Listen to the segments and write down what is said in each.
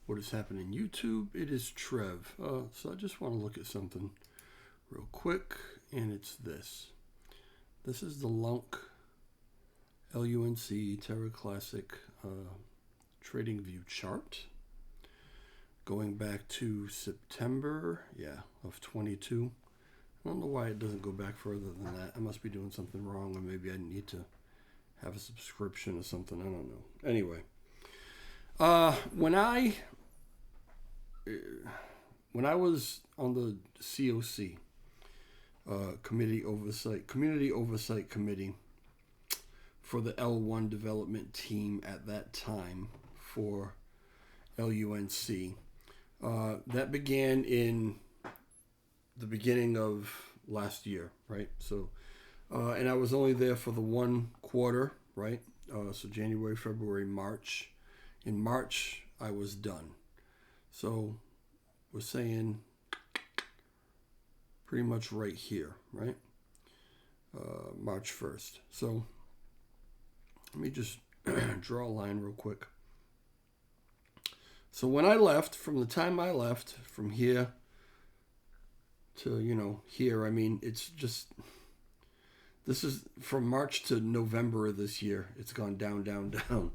What is happening YouTube? It is Trev. So I just want to look at something real quick, and it's this. This is the LUNC LUNC Terra Classic Trading View chart going back to September, of 22. I don't know why it doesn't go back further than that. I must be doing something wrong, or maybe I need to have a subscription or something. I don't know. Anyway, when I was on the COC, Community Oversight Committee for the L1 development team at that time for LUNC, that began in the beginning of last year, right? So, and I was only there for the 1 quarter, right? So January, February, March. In March, I was done. So we're saying pretty much right here, right? March 1st. So let me just draw a line real quick. So when I left, from the time I left, from here to, here, I mean, it's just, this is from March to November of this year. It's gone down, down, down.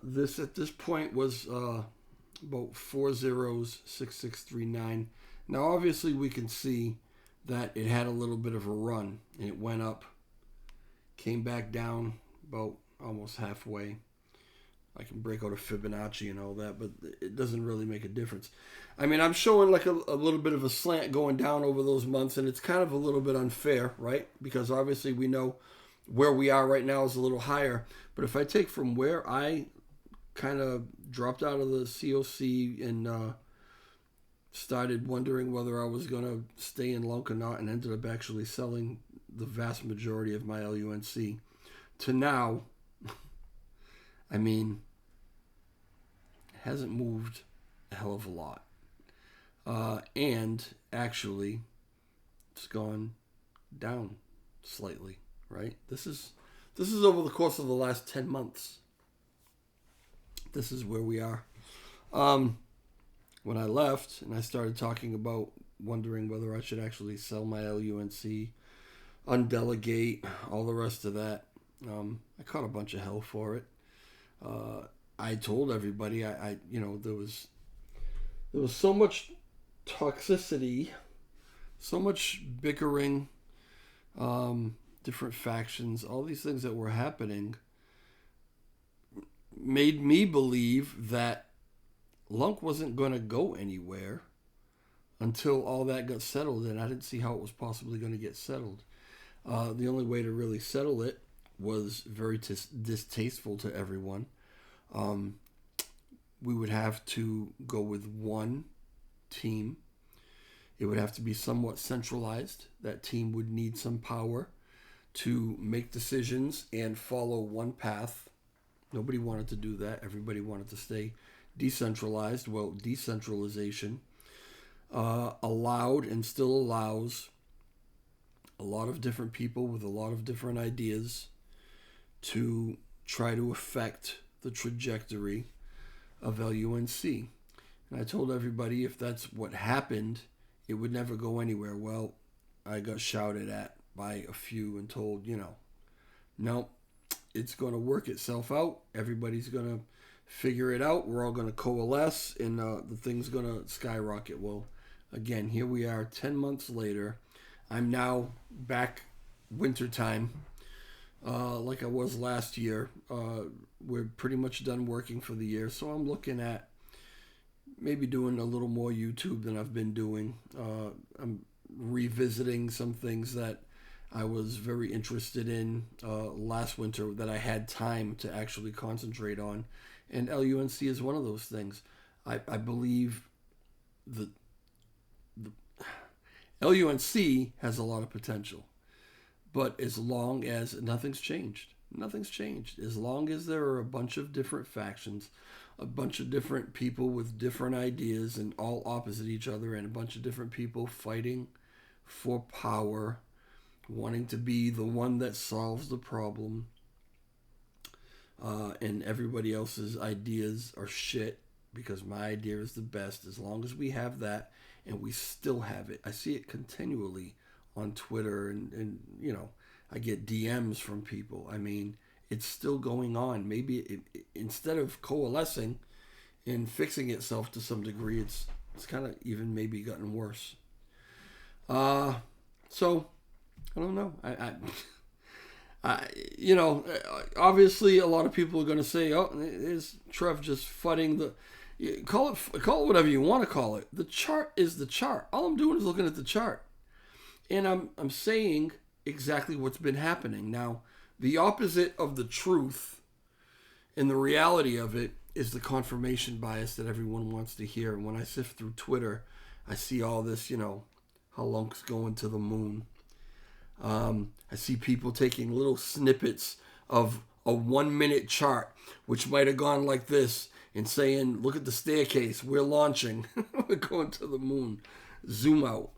This at this point was about 406639. Now, obviously, we can see that it had a little bit of a run, and it went up, came back down about almost halfway. I can break out a Fibonacci and all that, but it doesn't really make a difference. I mean, I'm showing like a little bit of a slant going down over those months, and it's kind of a little bit unfair, right? Because obviously we know where we are right now is a little higher. But if I take from where I kind of dropped out of the COC and started wondering whether I was going to stay in LUNC or not, and ended up actually selling the vast majority of my LUNC, to now, I mean, it hasn't moved a hell of a lot. And actually, it's gone down slightly, right? This is over the course of the last 10 months. This is where we are. When I left and I started talking about wondering whether I should actually sell my LUNC, undelegate, all the rest of that, I caught a bunch of hell for it. I told everybody, there was so much toxicity, so much bickering, different factions, all these things that were happening made me believe that LUNC wasn't going to go anywhere until all that got settled, and I didn't see how it was possibly going to get settled. The only way to really settle it was very distasteful to everyone. We would have to go with one team. It would have to be somewhat centralized. That team would need some power to make decisions and follow one path. Nobody wanted to do that. Everybody wanted to stay decentralized. Well, decentralization allowed and still allows a lot of different people with a lot of different ideas to try to affect the trajectory of LUNC. And I told everybody if that's what happened, it would never go anywhere. Well, I got shouted at by a few and told, no, it's going to work itself out. Everybody's going to figure it out. We're all going to coalesce, and the thing's going to skyrocket. Well, again, here we are 10 months later. I'm now back wintertime, like I was last year. We're pretty much done working for the year, so I'm looking at maybe doing a little more YouTube than I've been doing. I'm revisiting some things that I was very interested in last winter that I had time to actually concentrate on, and LUNC is one of those things. I believe the LUNC has a lot of potential, but as long as nothing's changed, as long as there are a bunch of different factions, a bunch of different people with different ideas and all opposite each other, and a bunch of different people fighting for power, wanting to be the one that solves the problem, and everybody else's ideas are shit, because my idea is the best. As long as we have that, and we still have it. I see it continually on Twitter, and you know, I get DMs from people. I mean, it's still going on. Maybe instead of coalescing and fixing itself to some degree, it's kind of even maybe gotten worse. So I don't know. You know, obviously a lot of people are going to say, "Oh, is Trev just fudding the?" Call it whatever you want to call it. The chart is the chart. All I'm doing is looking at the chart, and I'm saying exactly what's been happening. Now, the opposite of the truth and the reality of it is the confirmation bias that everyone wants to hear. And when I sift through Twitter, I see all this, you know, Halunk's going to the moon. I see people taking little snippets of a 1 minute chart, which might have gone like this, and saying, look at the staircase, we're launching, we're going to the moon. Zoom out.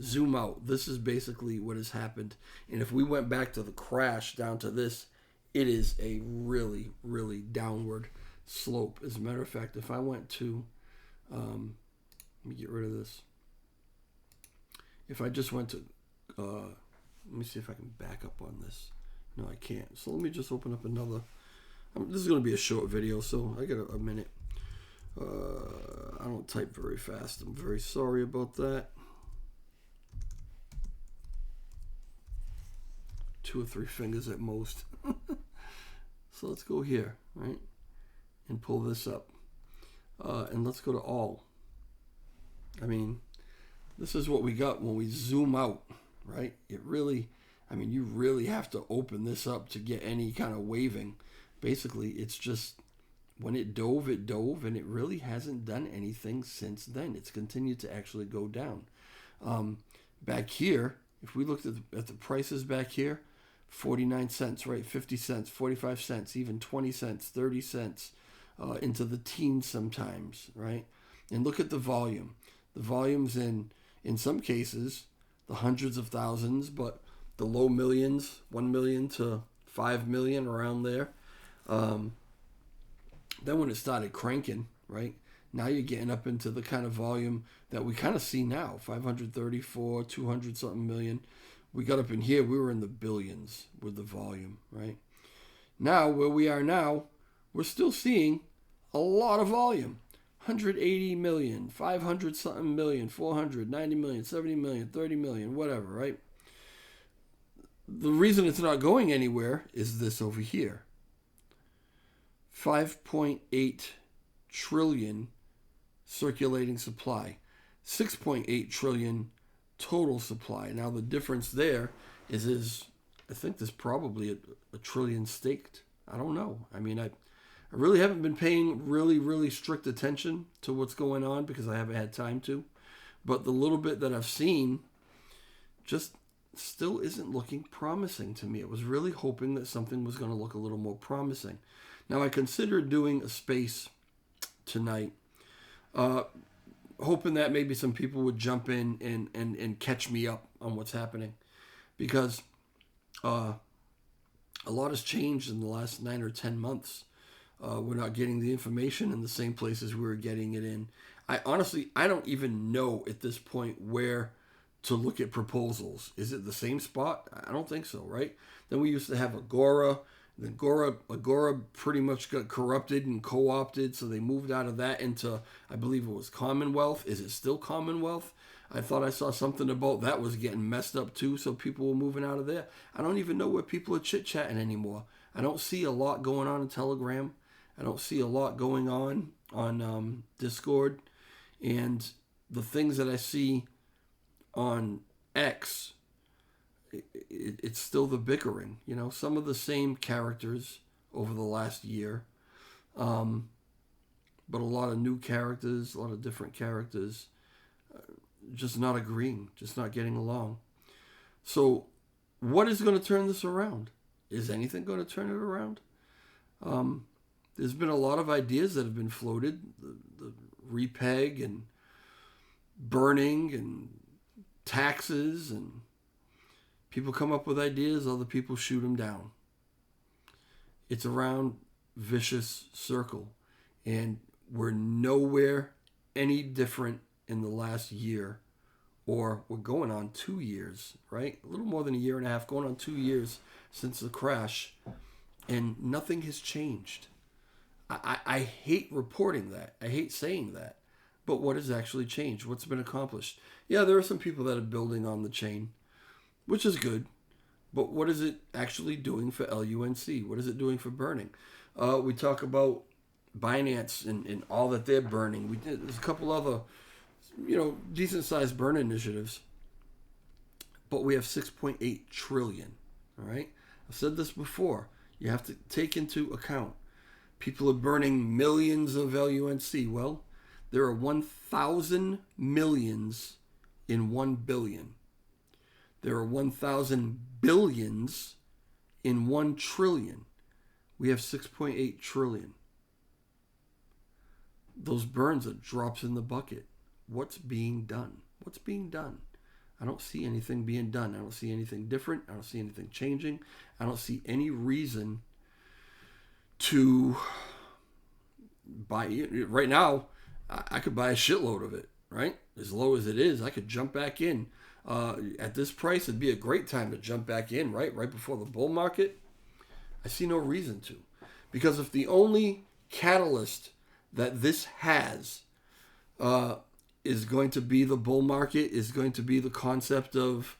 Zoom out. This is basically what has happened. And if we went back to the crash down to this, it is a really, really downward slope. As a matter of fact, if I went to, let me get rid of this. If I just went to, let me see if I can back up on this. No, I can't. So let me just open up another. This is going to be a short video, so I got a minute. I don't type very fast. I'm very sorry about that. 2 or 3 fingers at most. So let's go here, right? And pull this up. And let's go to all. I mean, this is what we got when we zoom out, right? It really, I mean, you really have to open this up to get any kind of waving. Basically, it's just when it dove, and it really hasn't done anything since then. It's continued to actually go down. Back here, if we looked at the prices back here, 49 cents, right? 50 cents, 45 cents, even 20 cents, 30 cents, into the teens sometimes, right? And look at the volume. The volume's in some cases, the hundreds of thousands, but the low millions, 1 million to 5 million, around there. Then when it started cranking, right? Now you're getting up into the kind of volume that we kind of see now, 534, 200 something million. We got up in here, we were in the billions with the volume, right? Now, where we are now, we're still seeing a lot of volume. 180 million, 500 something million, 400, 90 million, 70 million, 30 million, whatever, right? The reason it's not going anywhere is this over here. 5.8 trillion circulating supply, 6.8 trillion total supply. Now the difference there is I think there's probably a trillion staked. I don't know. I mean, I really haven't been paying really, really strict attention to what's going on because I haven't had time to. But the little bit that I've seen just still isn't looking promising to me. I was really hoping that something was going to look a little more promising. Now, I considered doing a space tonight, hoping that maybe some people would jump in and catch me up on what's happening. Because a lot has changed in the last 9 or 10 months. We're not getting the information in the same places we were getting it in. I don't even know at this point where to look at proposals. Is it the same spot? I don't think so, right? Then we used to have Agora. Then Agora pretty much got corrupted and co-opted, so they moved out of that into, I believe it was Commonwealth. Is it still Commonwealth? I thought I saw something about that was getting messed up too, so people were moving out of there. I don't even know where people are chit-chatting anymore. I don't see a lot going on in Telegram. I don't see a lot going on Discord. And the things that I see on X, it's still the bickering. You know, some of the same characters over the last year. But a lot of new characters, a lot of different characters, just not agreeing, just not getting along. So what is going to turn this around? Is anything going to turn it around? There's been a lot of ideas that have been floated, the repeg and burning and taxes, and people come up with ideas, other people shoot them down. It's a round, vicious circle. And we're nowhere any different in the last year, or we're going on 2 years, right? A little more than a year and a half, going on 2 years since the crash, and nothing has changed. I hate reporting that. I hate saying that. But what has actually changed? What's been accomplished? Yeah, there are some people that are building on the chain, which is good. But what is it actually doing for LUNC? What is it doing for burning? We talk about Binance and all that they're burning. There's a couple other, decent sized burn initiatives. But we have 6.8 trillion. All right? I've said this before. You have to take into account people are burning millions of LUNC. Well, there are 1,000 millions in 1 billion. There are 1,000 billions in 1 trillion. We have 6.8 trillion. Those burns are drops in the bucket. What's being done? What's being done? I don't see anything being done. I don't see anything different. I don't see anything changing. I don't see any reason to buy it. Right now, I could buy a shitload of it, right? As low as it is, I could jump back in. At this price, it'd be a great time to jump back in, right? Right before the bull market. I see no reason to. Because if the only catalyst that this has is going to be the bull market, is going to be the concept of,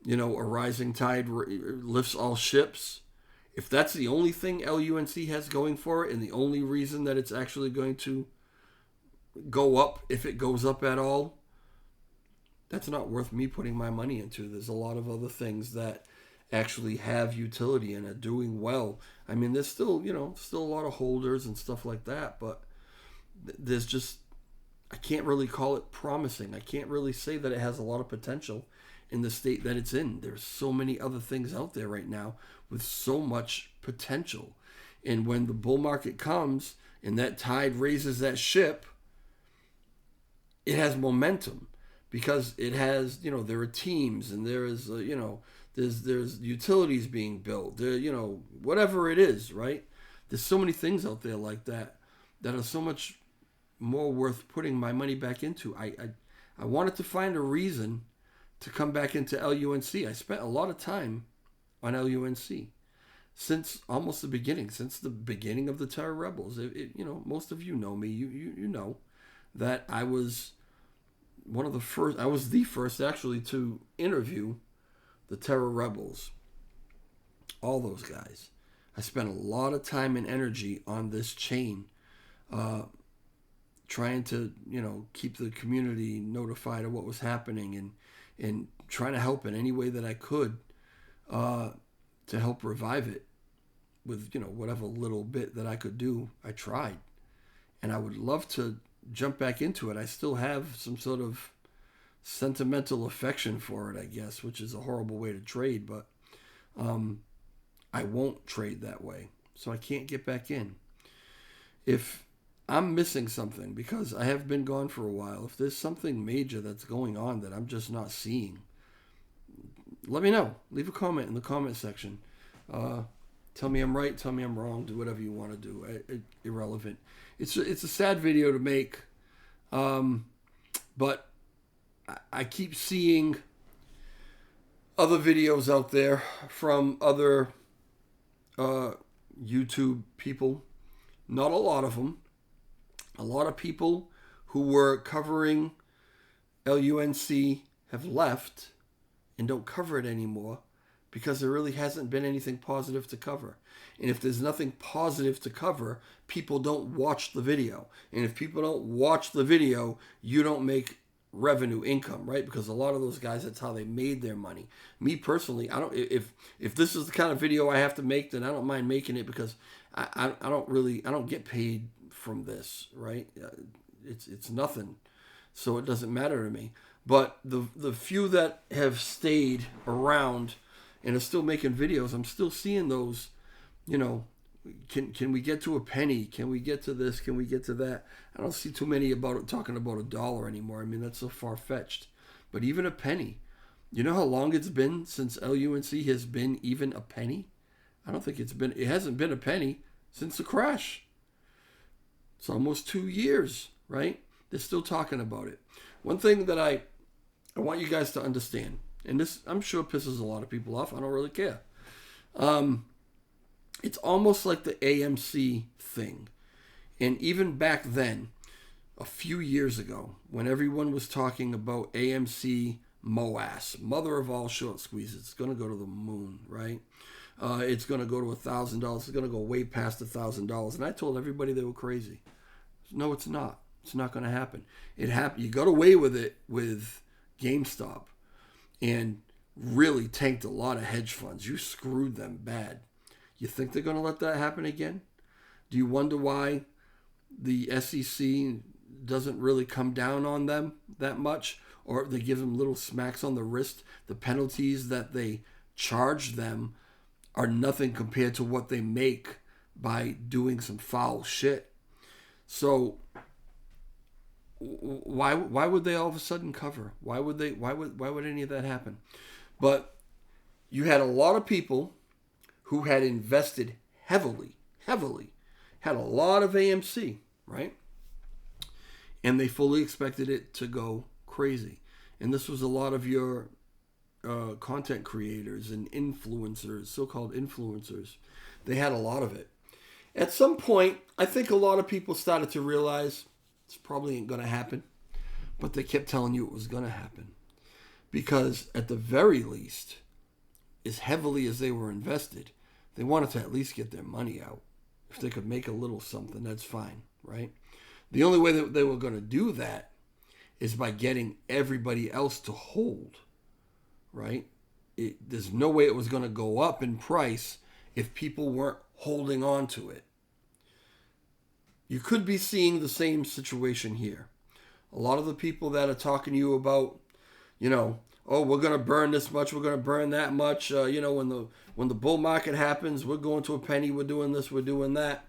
a rising tide lifts all ships. If that's the only thing LUNC has going for it, and the only reason that it's actually going to go up, if it goes up at all, that's not worth me putting my money into. There's a lot of other things that actually have utility and are doing well. I mean, there's still, still a lot of holders and stuff like that, but there's just, I can't really call it promising. I can't really say that it has a lot of potential in the state that it's in. There's so many other things out there right now with so much potential. And when the bull market comes and that tide raises that ship, it has momentum because it has, there are teams and there is, there's utilities being built, there, whatever it is, right? There's so many things out there like that are so much more worth putting my money back into. I wanted to find a reason to come back into LUNC. I spent a lot of time on LUNC since almost the beginning, since the beginning of the Terror Rebels. Most of you know me. You know that I was one of the first. I was the first actually to interview the Terror Rebels. All those guys. I spent a lot of time and energy on this chain, trying to keep the community notified of what was happening and trying to help in any way that I could to help revive it with whatever little bit that I could do. I tried, and I would love to jump back into it. I still have some sort of sentimental affection for it, I guess, which is a horrible way to trade, but I won't trade that way, so I can't get back in. If I'm missing something, because I have been gone for a while, if there's something major that's going on that I'm just not seeing, let me know. Leave a comment in the comment section. Tell me I'm right, tell me I'm wrong, do whatever you want to do. Irrelevant. It's a sad video to make, but I keep seeing other videos out there from other YouTube people. Not a lot of them. A lot of people who were covering LUNC have left and don't cover it anymore because there really hasn't been anything positive to cover. And if there's nothing positive to cover, people don't watch the video. And if people don't watch the video, you don't make revenue income, right? Because a lot of those guys, that's how they made their money. Me personally, I don't. If this is the kind of video I have to make, then I don't mind making it because I don't get paid from this, right? It's nothing, so it doesn't matter to me. But the few that have stayed around and are still making videos, I'm still seeing those. Can we get to a penny? Can we get to this? Can we get to that? I don't see too many talking about $1 anymore. I mean, that's so far-fetched. But even a penny. You know how long it's been since LUNC has been even a penny? I don't think it hasn't been a penny since the crash. It's almost 2 years, right? They're still talking about it. One thing that I want you guys to understand, and this I'm sure pisses a lot of people off. I don't really care. It's almost like the AMC thing. And even back then, a few years ago, when everyone was talking about AMC MOAS, mother of all short squeezes, it's going to go to the moon, right? It's going to go to $1,000. It's going to go way past $1,000. And I told everybody they were crazy. No, it's not. It's not going to happen. It happened. You got away with it with GameStop and really tanked a lot of hedge funds. You screwed them bad. You think they're going to let that happen again? Do you wonder why the SEC doesn't really come down on them that much, or they give them little smacks on the wrist? The penalties that they charge them are nothing compared to what they make by doing some foul shit. So why would they all of a sudden cover? Why would any of that happen? But you had a lot of people who had invested heavily, had a lot of AMC, right? And they fully expected it to go crazy. And this was a lot of your content creators and influencers, so-called influencers. They had a lot of it. At some point, I think a lot of people started to realize this probably ain't going to happen. But they kept telling you it was going to happen. Because at the very least, as heavily as they were invested, they wanted to at least get their money out. If they could make a little something, that's fine, right? The only way that they were going to do that is by getting everybody else to hold, right? There's no way it was going to go up in price if people weren't holding on to it. You could be seeing the same situation here. A lot of the people that are talking to you about, oh, we're going to burn this much, we're going to burn that much. When the bull market happens, we're going to a penny, we're doing this, we're doing that.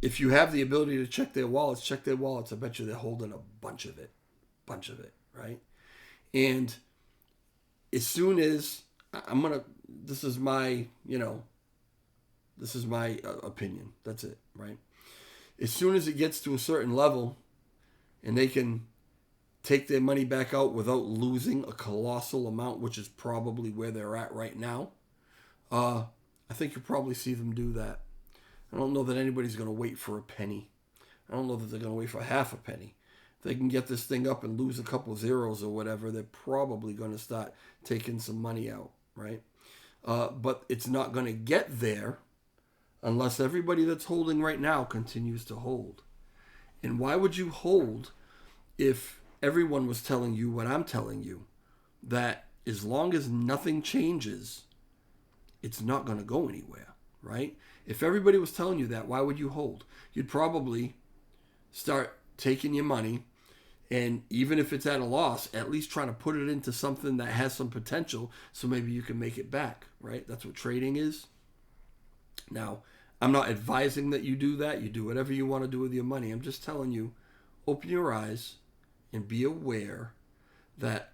If you have the ability to check their wallets. I bet you they're holding a bunch of it, right? And as soon as this is my opinion. That's it, right? As soon as it gets to a certain level and they can take their money back out without losing a colossal amount, which is probably where they're at right now, I think you'll probably see them do that. I don't know that anybody's going to wait for a penny. I don't know that they're going to wait for half a penny. If they can get this thing up and lose a couple zeros or whatever, they're probably going to start taking some money out, right? But it's not going to get there unless everybody that's holding right now continues to hold. And why would you hold if everyone was telling you what I'm telling you, that as long as nothing changes, it's not going to go anywhere, right? If everybody was telling you that, why would you hold? You'd probably start taking your money, and even if it's at a loss, at least trying to put it into something that has some potential so maybe you can make it back, right? That's what trading is. Now, I'm not advising that you do that. You do whatever you want to do with your money. I'm just telling you, open your eyes and be aware that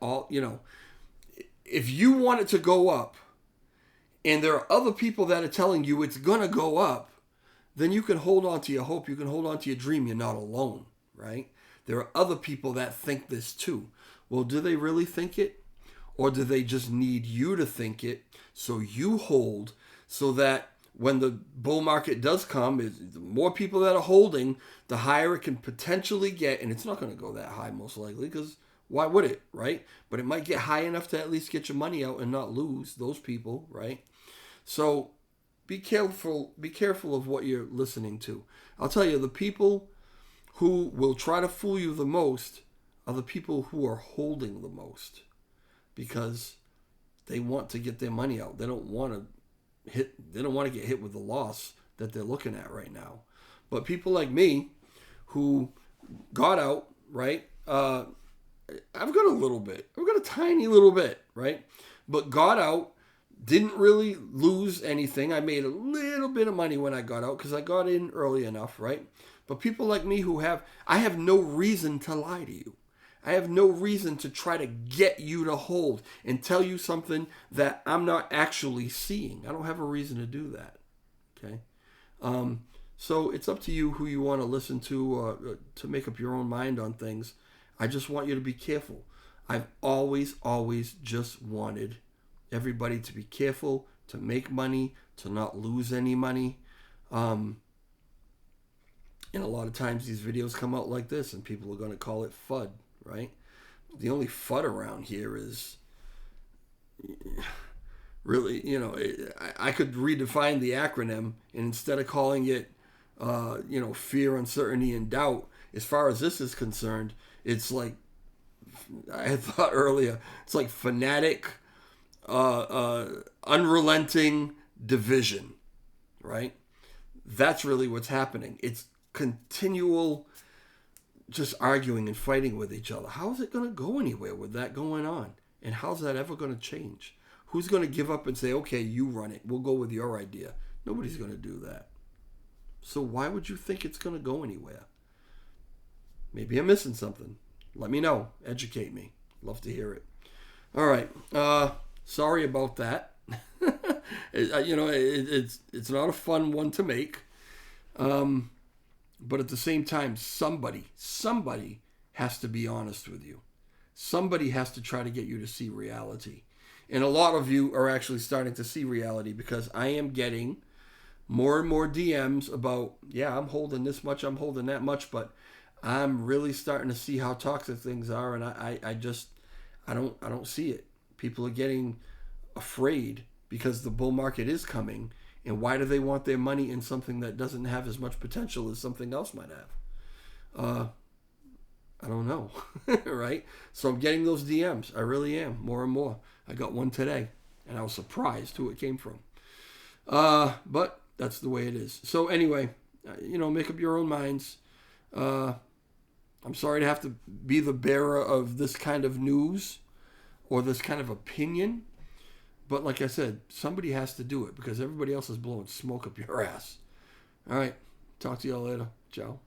if you want it to go up and there are other people that are telling you it's going to go up, then you can hold on to your hope. You can hold on to your dream. You're not alone, right? There are other people that think this too. Well, do they really think it? Or do they just need you to think it so you hold, so that when the bull market does come, the more people that are holding, the higher it can potentially get. And it's not going to go that high most likely, because why would it, right? But it might get high enough to at least get your money out and not lose those people, right? So be careful of what you're listening to. I'll tell you, the people who will try to fool you the most are the people who are holding the most, because they want to get their money out. They don't want to get hit with the loss that they're looking at right now. But people like me who got out, right? I've got a little bit. I've got a tiny little bit, right? But got out, didn't really lose anything. I made a little bit of money when I got out because I got in early enough, right? But people like me I have no reason to lie to you. I have no reason to try to get you to hold and tell you something that I'm not actually seeing. I don't have a reason to do that. Okay? So it's up to you who you want to listen to make up your own mind on things. I just want you to be careful. I've always just wanted everybody to be careful, to make money, to not lose any money. And a lot of times these videos come out like this and people are going to call it FUD, right? The only FUD around here is really, I could redefine the acronym, and instead of calling it, fear, uncertainty, and doubt, as far as this is concerned, it's like, I had thought earlier, it's like fanatic, unrelenting division, right? That's really what's happening. It's continual just arguing and fighting with each other. How is it going to go anywhere with that going on? And how's that ever going to change? Who's going to give up and say, okay, you run it. We'll go with your idea. Nobody's going to do that. So why would you think it's going to go anywhere? Maybe I'm missing something. Let me know. Educate me. Love to hear it. All right. Sorry about that. It's not a fun one to make. But at the same time, somebody has to be honest with you. Somebody has to try to get you to see reality. And a lot of you are actually starting to see reality, because I am getting more and more DMs about, yeah, I'm holding this much, I'm holding that much, but I'm really starting to see how toxic things are, and I don't see it. People are getting afraid because the bull market is coming, and why do they want their money in something that doesn't have as much potential as something else might have? I don't know, right? So I'm getting those DMs. I really am, more and more. I got one today, and I was surprised who it came from. But that's the way it is. So anyway, make up your own minds. I'm sorry to have to be the bearer of this kind of news or this kind of opinion. But like I said, somebody has to do it, because everybody else is blowing smoke up your ass. All right. Talk to y'all later. Ciao.